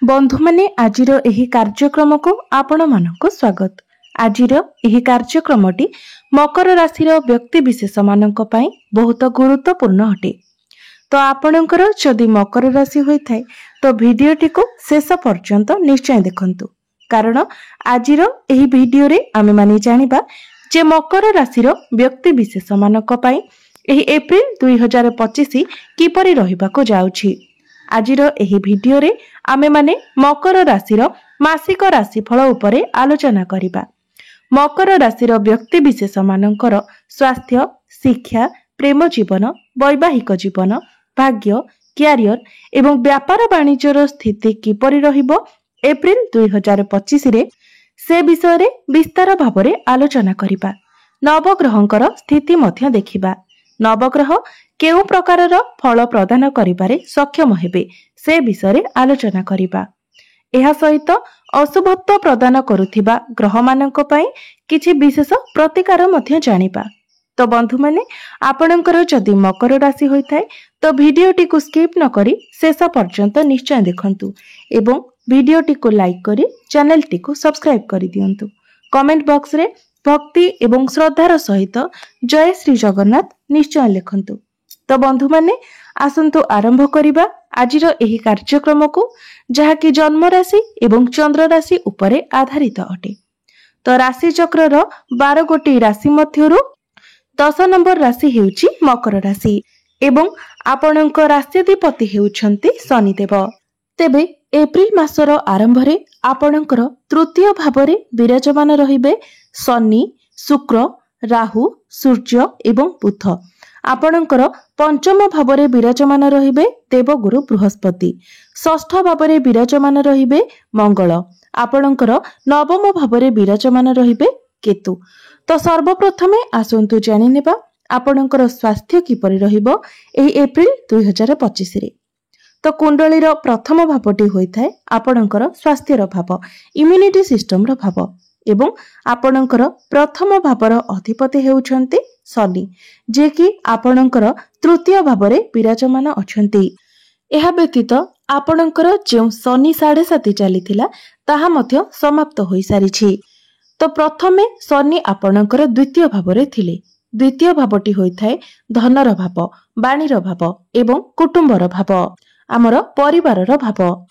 बंधु माने आजिर एही कार्यक्रम को आपण मानक स्वागत। आजिर एही कार्यक्रमटी मकर राशि व्यक्ति विशेष मानक पई बहुत गुरुत्वपूर्ण अटे। तो आपणकर जदि मकर राशि होइथाय तो भिडियोटी को शेष पर्यंत निश्चय देखंतु, कारण आजिर एही भिडियो रे आमे माने जानिबा जे मकर राशि व्यक्ति विशेष मानक पई एही एप्रिल 2025 किपरि रहिबाको जाउछि। आजिर एही भिडियो रे आमे माने मकर राशिर मासिक राशिफल उपरे आलोचना करिबा। मकर राशिर व्यक्ति विशेष मानकर स्वास्थ्य, शिक्षा, प्रेम जीवन, वैवाहिक जीवन, भाग्य, क्यारियर एवं व्यापार वाणिज्यर स्थिति किपरि रहिबो एप्रिल 2025 रे से विषय रे विस्तार भाबरे आलोचना करिबा। नवग्रहंकर स्थिति मध्य देखिबा। नवग्रह केउ प्रकारर फल प्रदान करिबारे सक्षम हेबे से विषय रे आलोचना करिबा। एहा सहित अशुभत्व प्रदान करुथिबा ग्रह मानक पई किछि विशेष प्रतिकार मध्य जानिबा। तो बंधु माने आपणकर जदि मकर राशि होइथाय तो भिडियोटी को स्किप न करी शेष पर्यंत निश्चय देखंतु एवं भिडियोटी को लाइक करी चैनलटी को सब्सक्राइब करि दियंतु। कमेंट बॉक्स रे भक्ति एवं श्रद्धार सहित जय श्री जगन्नाथ निश्चय लिखंतु। तो बंधु माने आसंतु आरंभ करिबा आजिर एही कार्यक्रम को, जहाकी जन्म राशि एवं चंद्र राशि उपरे आधारित अटे। तो राशि चक्रर 12 गोटी राशि मध्यरु 10 नंबर राशि हेउची मकर राशि एवं आपणक राष्ट्राधिपति हेउछंती शनिदेव। तेबे एप्रिल मासर आरंभ रे आपणकर तृतीय भावरे विराजमान रहिबे शनि, शुक्र, राहु, सूर्य एवं बुध। आपणकर पंचम भावरे विराजमान रहिबे देवगुरु बृहस्पति। षष्ठ भावरे विराजमान रहिबे मंगल। आपणकर नवम भावरे विराजमान रहिबे केतु। तो सर्वप्रथमे आसंतु जानि नेबा आपणकर स्वास्थ्य किपरि रहिबो एही एप्रिल 2025 रे। तो कुंडलीर प्रथम भावटी होइथाय आपणकर स्वास्थ्यर भाव, इम्यूनिटी सिस्टम रो भाव एवं आपणकर प्रथम भावर अधिपति हेउछंती शनि, जे कि आपणकर तृतीय भावरे विराजमान अछंती। एहा व्यतीत आपणकर जे शनि 7.5 चलीथिला ताहा मध्य समाप्त होई सारिछि। तो प्रथमे शनि आपणकर द्वितीय भावरे थिले। द्वितीय भावटी होइथाय धनर भाव, वाणीर भाव एवं कुटुंबर भाव, आमर परिवारर भाव।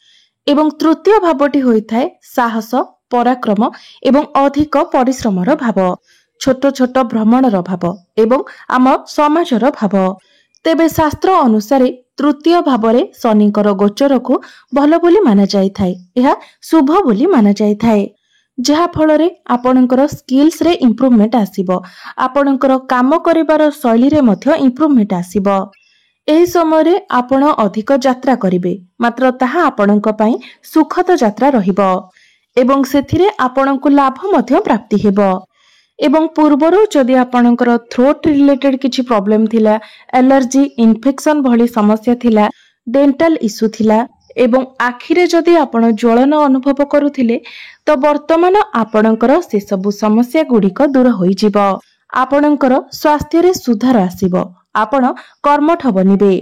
एवं तृतीय भावटी होइथाय साहस, पराक्रम एवं अधिक परिश्रमर भाव, छोट छोट भ्रमणर भाव एवं आम समाजर भाव। तेबे शास्त्र अनुसार तृतीय भावरे शनिकर गोचर को भल बोली माना जाइथाय, एहा शुभ बोली माना जाइथाय, जहा फलरे आपणकर स्किल्स रे इंप्रूवमेंट आसीबो, आपणकर काम करिवार शैली रे मध्य इंप्रूवमेंट आसीबो। एही समय रे आपण अधिक यात्रा करिवे, मात्र ताहा आपणक पई सुखद यात्रा रहिबो एवं सेथिरे आपणको लाभ मध्य प्राप्ति हेबो। एवं पूर्वरु जदि आपणकर थ्रोट रिलेटेड किछि प्रॉब्लम थिला, एलर्जी, इन्फेक्शन भली समस्या थिला, डेंटल इश्यू थिला एवं आखिरे जदि आपण ज्वलन अनुभव करुथिले तो वर्तमान आपणकर से सब समस्या गुड़िक दूर होई जिवो। आपणकर स्वास्थ्य रे सुधार आसीबो, आपण कर्मठ बनिबे।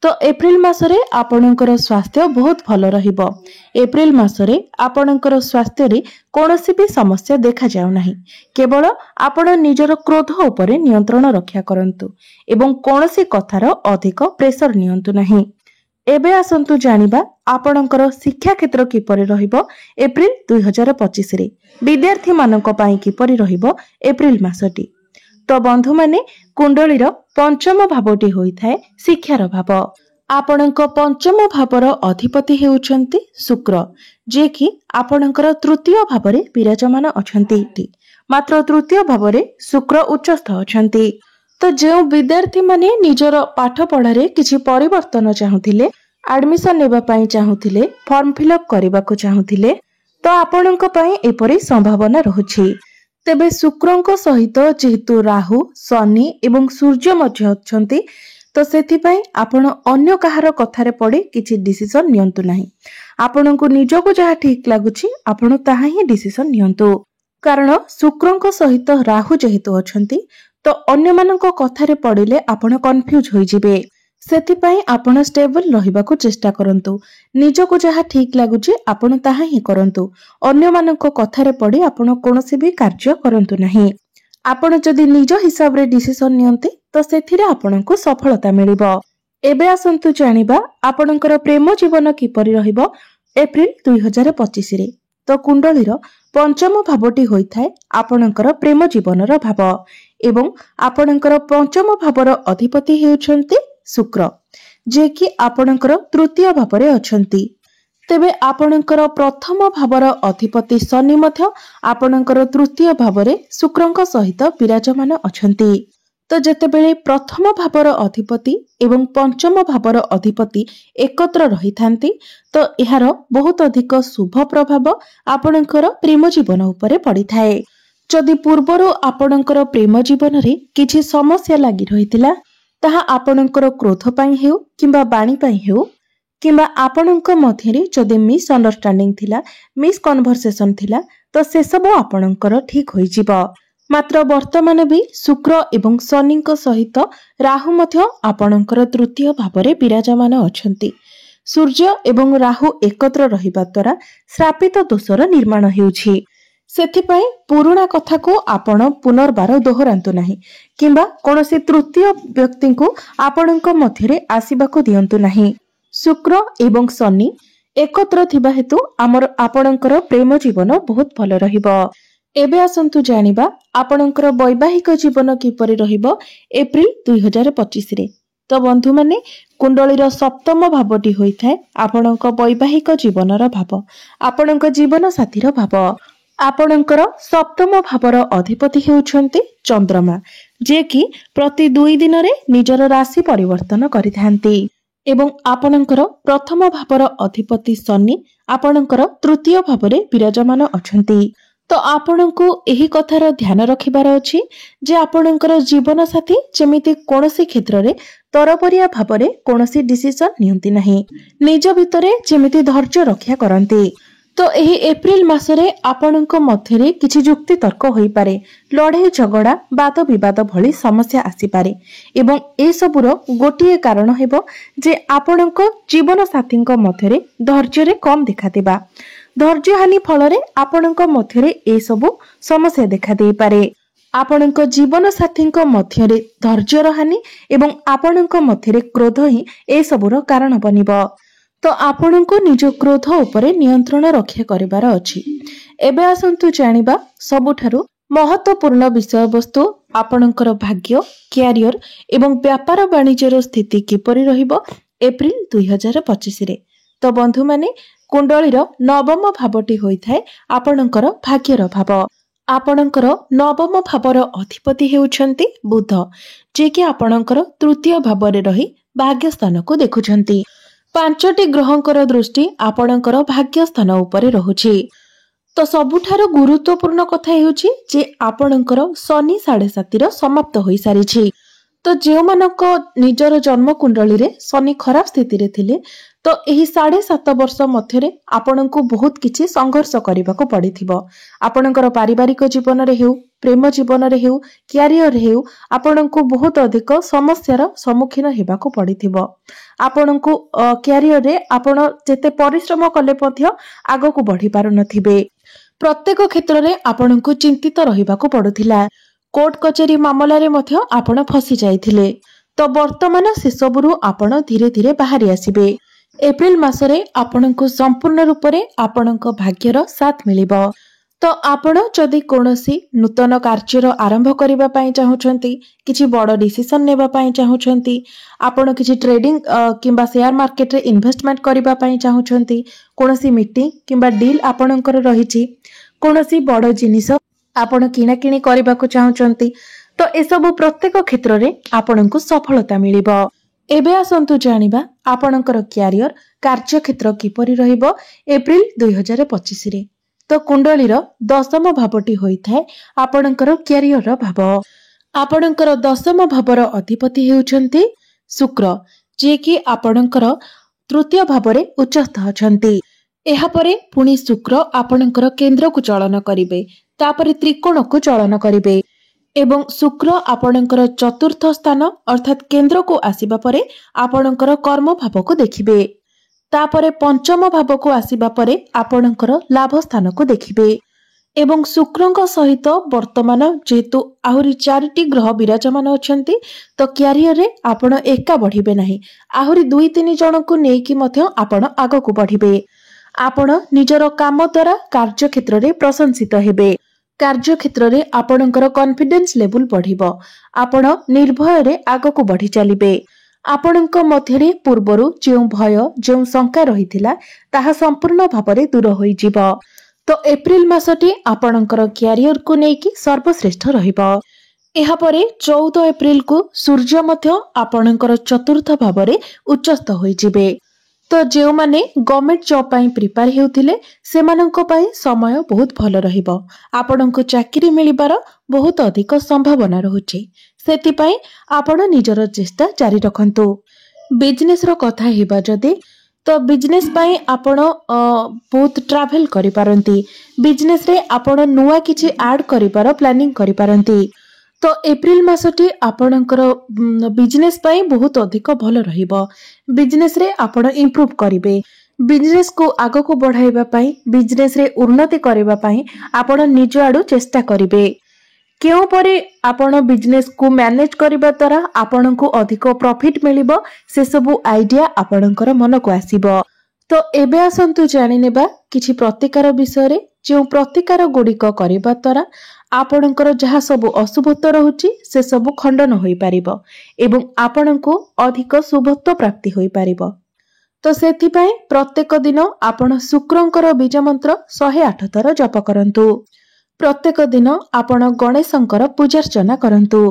तो एप्रिल मासरे आपणकर स्वास्थ्य बहुत भल रहिबो। एप्रिल मासरे आपणकर स्वास्थ्य रे कोनोसी भी समस्या देखा जाउ नाही। केवल आपण निजर क्रोध उपरे नियंत्रण रक्षा करंतु एवं कोनोसी कथार अधिक प्रेशर नियंतु नाही। एबे आसंतु जानिबा आपणकर शिक्षा क्षेत्र किपरि रहिबो एप्रिल 2025 रे। विद्यार्थी मानक पई किपरि रहिबो एप्रिल मासटी। तो बंधु माने कुंडलीर पंचम भावटी होइथाय शिक्षार भाव। आपणक पंचम भावर अधिपति हेउछंती शुक्र, जे कि आपणकर तृतीय भावरे विराजमान अछंती, मात्र तृतीय भावरे शुक्र उच्चस्थ अछंती। तो जे विद्यार्थी माने निजर पाठ पढ़ारे किछि परिवर्तन चाहुथिले, एडमिशन नेबा पई चाहुथिले, फॉर्म फिलअप करबाको चाहुथिले, तो आपणक पई एपरि संभावना रहुछि। तेबे शुक्रंक सहित जेहेतु राहु, शनि एवं सूर्य मध्य अछंती, तो सेथिपई आपण अन्य कहार कथारे पड़े किछि डिसिजन नियंतु नाही। आपणको निजको जहा ठीक लागुछि आपण ताहा ही डिसिजन नियंतु, कारण शुक्रंक सहित राहु जेहेतु अछंती तो अन्य मानक कथारे पड़िले आपण कंफ्यूज होई जिवे। ସେଥିପାଇଁ ଆପଣ ଷ୍ଟେବଲ ରହିବାକୁ ଚେଷ୍ଟା କରନ୍ତୁ। ନିଜକୁ ଯାହା ଠିକ୍ ଲାଗୁଛି ଆପଣ ତାହା ହିଁ କରନ୍ତୁ। ଅନ୍ୟମାନଙ୍କ କଥାରେ ପଡ଼ି ଆପଣ କୌଣସି ବି କାର୍ଯ୍ୟ କରନ୍ତୁ ନାହିଁ। ଆପଣ ଯଦି ନିଜ ହିସାବରେ ଡିସିସନ ନିଅନ୍ତି ତ ସେଥିରେ ଆପଣଙ୍କୁ ସଫଳତା ମିଳିବ। ଏବେ ଆସନ୍ତୁ ଜାଣିବା ଆପଣଙ୍କର ପ୍ରେମ ଜୀବନ କିପରି ରହିବ ଏପ୍ରିଲ 2025ରେ। ତ କୁଣ୍ଡଳୀର ପଞ୍ଚମ ଭାବଟି ହୋଇଥାଏ ଆପଣଙ୍କର ପ୍ରେମ ଜୀବନର ଭାବ ଏବଂ ଆପଣଙ୍କର ପଞ୍ଚମ ଭାବର ଅଧିପତି ହେଉଛନ୍ତି ଶୁକ୍ର, ଯିଏକି ଆପଣଙ୍କର ତୃତୀୟ ଭାବରେ ଅଛନ୍ତି। ତେବେ ଆପଣଙ୍କର ପ୍ରଥମ ଭାବର ଅଧିପତି ଶନି ମଧ୍ୟ ଆପଣଙ୍କର ତୃତୀୟ ଭାବରେ ଶୁକ୍ରଙ୍କ ସହିତ ବିରାଜମାନ ଅଛନ୍ତି। ତ ଯେତେବେଳେ ପ୍ରଥମ ଭାବର ଅଧିପତି ଏବଂ ପଞ୍ଚମ ଭାବର ଅଧିପତି ଏକତ୍ର ରହିଥାନ୍ତି ତ ଏହାର ବହୁତ ଅଧିକ ଶୁଭ ପ୍ରଭାବ ଆପଣଙ୍କର ପ୍ରେମ ଜୀବନ ଉପରେ ପଡ଼ିଥାଏ। ଯଦି ପୂର୍ବରୁ ଆପଣଙ୍କର ପ୍ରେମ ଜୀବନରେ କିଛି ସମସ୍ୟା ଲାଗି ରହିଥିଲା ତାହା ଆପଣଙ୍କର କ୍ରୋଧ ପାଇଁ ହେଉ କିମ୍ବା ବାଣୀ ପାଇଁ ହେଉ କିମ୍ବା ଆପଣଙ୍କ ମଧ୍ୟରେ ଯଦି ମିସ୍ଅଣ୍ଡରଷ୍ଟାଣ୍ଡିଂ ଥିଲା, ମିସ୍କନଭରସେସନ ଥିଲା ତ ସେସବୁ ଆପଣଙ୍କର ଠିକ୍ ହୋଇଯିବ। ମାତ୍ର ବର୍ତ୍ତମାନ ବି ଶୁକ୍ର ଏବଂ ଶନିଙ୍କ ସହିତ ରାହୁ ମଧ୍ୟ ଆପଣଙ୍କର ତୃତୀୟ ଭାବରେ ବିରାଜମାନ ଅଛନ୍ତି। ସୂର୍ଯ୍ୟ ଏବଂ ରାହୁ ଏକତ୍ର ରହିବା ଦ୍ୱାରା ଶ୍ରାପିତ ଦୋଷର ନିର୍ମାଣ ହେଉଛି। ସେଥିପାଇଁ ପୁରୁଣା କଥାକୁ ଆପଣ ପୁନର୍ବାର ଦୋହରାନ୍ତୁ ନାହିଁ କିମ୍ବା କୌଣସି ତୃତୀୟ ବ୍ୟକ୍ତିଙ୍କୁ ଆପଣଙ୍କ ମଧ୍ୟରେ ଆସିବାକୁ ଦିଅନ୍ତୁ ନାହିଁ। ଶୁକ୍ର ଏବଂ ଶନି ଏକତ୍ର ଥିବା ହେତୁ ଆପଣଙ୍କର ପ୍ରେମ ଜୀବନ ବହୁତ ଭଲ ରହିବ। ଏବେ ଆସନ୍ତୁ ଜାଣିବା ଆପଣଙ୍କର ବୈବାହିକ ଜୀବନ କିପରି ରହିବ ଏପ୍ରିଲ 2025ରେ। ତ ବନ୍ଧୁମାନେ, କୁଣ୍ଡଳୀର ସପ୍ତମ ଭାବଟି ହୋଇଥାଏ ଆପଣଙ୍କ ବୈବାହିକ ଜୀବନର ଭାବ, ଆପଣଙ୍କ ଜୀବନ ସାଥୀର ଭାବ। ଆପଣଙ୍କର ସପ୍ତମ ଭାବର ଅଧିପତି ହେଉଛନ୍ତି ଚନ୍ଦ୍ରମା, ଯିଏକି ପ୍ରତି 2 ଦିନରେ ନିଜର ରାଶି ପରିବର୍ତ୍ତନ କରିଥାନ୍ତି ଏବଂ ଆପଣଙ୍କର ପ୍ରଥମ ଭାବର ଅଧିପତି ଶନି ଆପଣଙ୍କର ତୃତୀୟ ଭାବରେ ବିରାଜମାନ ଅଛନ୍ତି। ତ ଆପଣଙ୍କୁ ଏହି କଥାର ଧ୍ୟାନ ରଖିବାର ଅଛି ଯେ ଆପଣଙ୍କର ଜୀବନ ସାଥୀ ଯେମିତି କୌଣସି କ୍ଷେତ୍ରରେ ତରବରିଆ ଭାବରେ କୌଣସି ଡିସିସନ ନିଅନ୍ତି ନାହିଁ, ନିଜ ଭିତରେ ଯେମିତି ଧୈର୍ଯ୍ୟ ରକ୍ଷା କରନ୍ତି। ତ ଏହି ଏପ୍ରିଲ ମାସରେ ଆପଣଙ୍କ ମଧ୍ୟରେ କିଛି ଯୁକ୍ତି ତର୍କ ହୋଇପାରେ, ଲଢ଼େଇ ଝଗଡ଼ା, ବାଦ ବିବାଦ ଭଳି ସମସ୍ୟା ଆସିପାରେ ଏବଂ ଏସବୁର ଗୋଟିଏ କାରଣ ହେବ ଯେ ଆପଣଙ୍କ ଜୀବନ ସାଥୀଙ୍କ ମଧ୍ୟରେ ଧୈର୍ଯ୍ୟରେ କମ୍ ଦେଖାଦେବା। ଧୈର୍ଯ୍ୟହାନି ଫଳରେ ଆପଣଙ୍କ ମଧ୍ୟରେ ଏସବୁ ସମସ୍ୟା ଦେଖାଦେଇପାରେ। ଆପଣଙ୍କ ଜୀବନ ସାଥୀଙ୍କ ମଧ୍ୟରେ ଧୈର୍ଯ୍ୟର ହାନି ଏବଂ ଆପଣଙ୍କ ମଧ୍ୟରେ କ୍ରୋଧ ହିଁ ଏସବୁର କାରଣ ବନିବ। ତ ଆପଣଙ୍କୁ ନିଜ କ୍ରୋଧ ଉପରେ ନିୟନ୍ତ୍ରଣ ରକ୍ଷା କରିବାର ଅଛି। ଏବେ ଆସନ୍ତୁ ଜାଣିବା ସବୁଠାରୁ ମହତ୍ୱପୂର୍ଣ୍ଣ ବିଷୟବସ୍ତୁ ଆପଣଙ୍କର ଭାଗ୍ୟ, କ୍ୟାରିୟର ଏବଂ ବ୍ୟାପାର ବାଣିଜ୍ୟର ସ୍ଥିତି କିପରି ରହିବ ଏପ୍ରିଲ 2025ରେ। ତ ବନ୍ଧୁମାନେ, କୁଣ୍ଡଳୀର ନବମ ଭାବଟି ହୋଇଥାଏ ଆପଣଙ୍କର ଭାଗ୍ୟର ଭାବ। ଆପଣଙ୍କର ନବମ ଭାବର ଅଧିପତି ହେଉଛନ୍ତି ବୁଧ, ଯିଏକି ଆପଣଙ୍କର ତୃତୀୟ ଭାବରେ ରହି ଭାଗ୍ୟସ୍ଥାନକୁ ଦେଖୁଛନ୍ତି। 5ଟି ଗ୍ରହଙ୍କର ଦୃଷ୍ଟି ଆପଣଙ୍କର ଭାଗ୍ୟସ୍ଥାନ ଉପରେ ରହୁଛି। ତ ସବୁଠାରୁ ଗୁରୁତ୍ୱପୂର୍ଣ୍ଣ କଥା ହେଉଛି ଯେ ଆପଣଙ୍କର ଶନି 7.5ର ସମାପ୍ତ ହୋଇସାରିଛି। ତ ଯେଉଁମାନଙ୍କ ନିଜର ଜନ୍ମ କୁଣ୍ଡଳୀରେ ଶନି ଖରାପ ସ୍ଥିତିରେ ଥିଲେ ତ ଏହି 7.5 ବର୍ଷ ମଧ୍ୟରେ ଆପଣଙ୍କୁ ବହୁତ କିଛି ସଂଘର୍ଷ କରିବାକୁ ପଡ଼ିଥିବ। ଆପଣଙ୍କର ପାରିବାରିକ ଜୀବନରେ ହେଉ, ପ୍ରେମ ଜୀବନରେ ହେଉ, କ୍ୟାରିୟର ହେଉ, ଆପଣଙ୍କୁ ବହୁତ ଅଧିକ ସମସ୍ୟାର ସମ୍ମୁଖୀନ ହେବାକୁ ପଡ଼ିଥିବ। ଆପଣଙ୍କୁ କ୍ୟାରିୟରରେ ଆପଣ ଯେତେ ପରିଶ୍ରମ କଲେ ମଧ୍ୟ ଆଗକୁ ବଢ଼ି ପାରୁନଥିବେ। ପ୍ରତ୍ୟେକ କ୍ଷେତ୍ରରେ ଆପଣଙ୍କୁ ଚିନ୍ତିତ ରହିବାକୁ ପଡୁଥିଲା। କୋର୍ଟ କଚେରୀ ମାମଲାରେ ମଧ୍ୟ ଆପଣ ଫସି ଯାଇଥିଲେ। ତ ବର୍ତ୍ତମାନ ସେସବୁରୁ ଆପଣ ଧୀରେ ଧୀରେ ବାହାରି ଆସିବେ। ଏପ୍ରିଲ ମାସରେ ଆପଣଙ୍କୁ ସମ୍ପୂର୍ଣ୍ଣ ରୂପରେ ଆପଣଙ୍କ ଭାଗ୍ୟର ସାଥ ମିଳିବ। ତ ଆପଣ ଯଦି କୌଣସି ନୂତନ କାର୍ଯ୍ୟର ଆରମ୍ଭ କରିବା ପାଇଁ ଚାହୁଁଛନ୍ତି, କିଛି ବଡ଼ ଡିସିସନ ନେବା ପାଇଁ ଚାହୁଁଛନ୍ତି, ଆପଣ କିଛି ଟ୍ରେଡିଂ କିମ୍ବା ସେୟାର ମାର୍କେଟରେ ଇନଭେଷ୍ଟମେଣ୍ଟ କରିବା ପାଇଁ ଚାହୁଁଛନ୍ତି, କୌଣସି ମିଟିଂ କିମ୍ବା ଡିଲ୍ ଆପଣଙ୍କର ରହିଛି, କୌଣସି ବଡ଼ ଜିନିଷ ଆପଣ କିଣାକିଣି କରିବାକୁ ଚାହୁଁଛନ୍ତି, ତ ଏସବୁ ପ୍ରତ୍ୟେକ କ୍ଷେତ୍ରରେ ଆପଣଙ୍କୁ ସଫଳତା ମିଳିବ। ଏବେ ଆସନ୍ତୁ ଜାଣିବା ଆପଣଙ୍କର କ୍ୟାରିୟର, କାର୍ଯ୍ୟକ୍ଷେତ୍ର କିପରି ରହିବ ଏପ୍ରିଲ 2025ରେ। ତ କୁଣ୍ଡଳୀର ଦଶମ ଭାବଟି ହୋଇଥାଏ ଆପଣଙ୍କର କ୍ୟାରିୟରର ଭାବ। ଆପଣଙ୍କର ଦଶମ ଭାବର ଅଧିପତି ହେଉଛନ୍ତି ଶୁକ୍ର, ଯିଏକି ଆପଣଙ୍କର ତୃତୀୟ ଭାବରେ ଉଚ୍ଚସ୍ଥ ଅଛନ୍ତି। ଏହାପରେ ପୁଣି ଶୁକ୍ର ଆପଣଙ୍କର କେନ୍ଦ୍ରକୁ ଚଳନ କରିବେ, ତାପରେ ତ୍ରିକୋଣକୁ ଚଳନ କରିବେ एवं शुक्र आपणकर चतुर्थ स्थान अर्थात केंद्र को आसीबा परे आपणकर कर्म भाव को देखिबे। तापरे पंचम भाव को आसीबा परे आपणकर लाभ स्थान को देखिबे। एवं शुक्रଙ୍କ सहित वर्तमान जेहेतु आहुरी 4टी ग्रह विराजमान अछंती तो क्यारियर रे आपण एका बढ़िबे नाही, आहुरी 2-3 जन को नेकी मध्य आपण आगो को बढ़िबे। आपण निजर काम द्वारा कार्य क्षेत्र रे प्रशंसित हेबे। कार्य क्षेत्र रे आपणकर कॉन्फिडेंस लेवल बढ़िबो। आपण निर्भय रे आगो को बढ़ी चलिबे। आपणଙ୍କ ମଧ୍ୟରେ ପୂର୍ବରୁ ଯେଉଁ ଭୟ ଯେଉଁ ଶଙ୍କା ରହିଥିଲା ତାହା ସମ୍ପୂର୍ଣ୍ଣ ଭାବରେ ଦୂର ହୋଇଯିବ। तो एप्रिल मासटी आपणकर क्यारियर को नेकी सर्वश्रेष्ठ रहिबो। एहा परे 14 एप्रिल को सूर्य मध्य आपणकर चतुर्थ भावरे उच्चस्थ होइजिबे। तो जेउ माने गवर्नमेंट जॉब पई प्रिपेयर हेउथिले सेमानंको पई समय बहुत भलो रहिबो। आपणको चाकरी मिलिबार बहुत अधिक संभावना रहुछि, सेति पई आपण निजर चेष्टा जारी रखंतु। बिजनेस रो कथा हेबा जदि तो बिजनेस पाई आपण बहुत ट्रैवल करि पारंती। बिजनेस रे आपण नुवा किछि ऐड करिपार प्लानिंग करि पारंती। तो एप्रिल मासटी आपणकर बिजनेस पाई बहुत अधिक भलो रहिबो। बिजनेस रे आपण इंप्रूव करिवे। बिजनेस को आगो को बढ़ाइबा पाई, बिजनेस रे उन्नति करिबा पाई आपण निज आडू चेष्टा करिवे। केउ परे आपण बिजनेस को मैनेज करिबा द्वारा आपण को अधिक प्रॉफिट मिलिबो, से सब आइडिया आपणकर मन को आसीबो। तो एबे आसंतु जानि नेबा किछि प्रतिकार विषय रे। जो प्रतिकार गुड़िक करिबा द्वारा आपणकर जहाँ सब अशुभत्व रहुछि से सब खंडन होई पारिबो एवं आपणको अधिक शुभत्व प्राप्ति होई पारिबो। तो सेथि पई प्रत्येक दिन आपण शुक्रंकर बीज मंत्र 108 थर जप करंतु। प्रत्येक दिन आपण गणेशंकर पूजार्चना करंतु।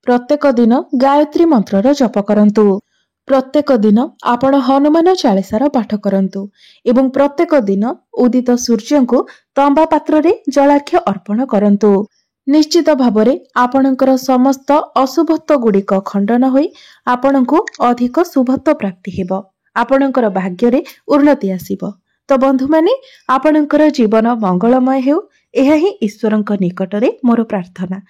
प्रत्येक दिन गायत्री मंत्रर जप करंतु। प्रत्येक दिन आपण हनुमान चालीसार पाठ करंतु एवं प्रत्येक दिन उदित सूर्य को तंबा पात्र रे जलाख्य अर्पण करंतु। निश्चित भावरे आपणकर समस्त अशुभत्व गुड़िक खंडन होई आपणको अधिक शुभत्व प्राप्ति हेबो। आपणकर भाग्य रे उन्नति आसीबो। तो बंधु माने आपणकर जीवन मंगलमय हेउ, एहा ही ईश्वरंक निकटरे मोर प्रार्थना।